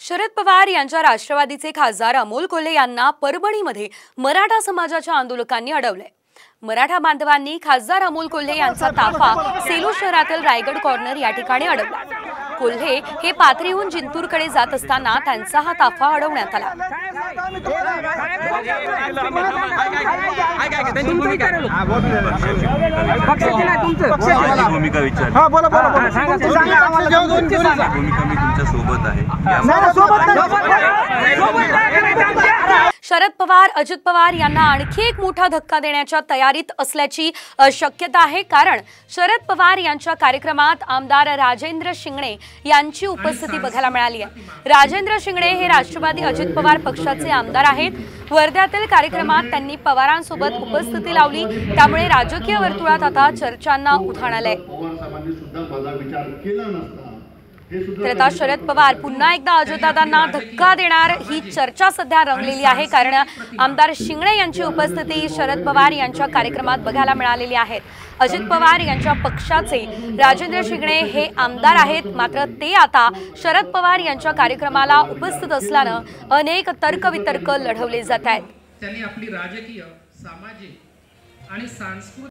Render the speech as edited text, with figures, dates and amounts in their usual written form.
शरद पवार यांच्या राष्ट्रवादीचे खासदार अमोल कोल्हे यांना परभणीमध्ये मराठा समाजाच्या आंदोलकांनी अडवले। मराठा बांधवांनी खासदार अमोल कोल्हे यांचा ताफा सेलू शहरातील रायगड कॉर्नर या ठिकाणी अडवला। कोल्हे हे पाथरीहून जिंतूरकडे जात असताना त्यांचा हा ताफा अडवण्यात आला। शरद पवार अजित पवार यांना आणखी एक मोठा धक्का देण्याच्या तयारीत असल्याची शक्यता आहे, कारण शरद पवार यांच्या कार्यक्रमात आमदार राजेंद्र शिंगणे यांची उपस्थिती बघायला मिळाली आहे। राजेंद्र शिंगणे हे राष्ट्रवादी अजित पवार पक्षाचे आमदार आहेत। वर्ध्यातील कार्यक्रमात त्यांनी पवारांसोबत उपस्थिती लावली, त्यामुळे राजकीय वर्तुळात आता चर्चांना उधाण आलंय। तर आता शरद पवार पुन्हा एकदा अजितदादांना धक्का देणार ही चर्चा सध्या रंगलेली आहे, कारण आमदार शिंगणे यांची उपस्थिती शरद पवार यांच्या कार्यक्रमात बघायला मिळालेली आहे। अजित पवार यांच्या पक्षाचे राजेंद्र शिंगणे हे आमदार आहेत, मात्र ते आता शरद पवार यांच्या कार्यक्रमाला उपस्थित असल्यानं अनेक तर्कवितर्क लढवले जात आहेत। त्यांनी आपली राजकीय, सामाजिक आणि सांस्कृतिक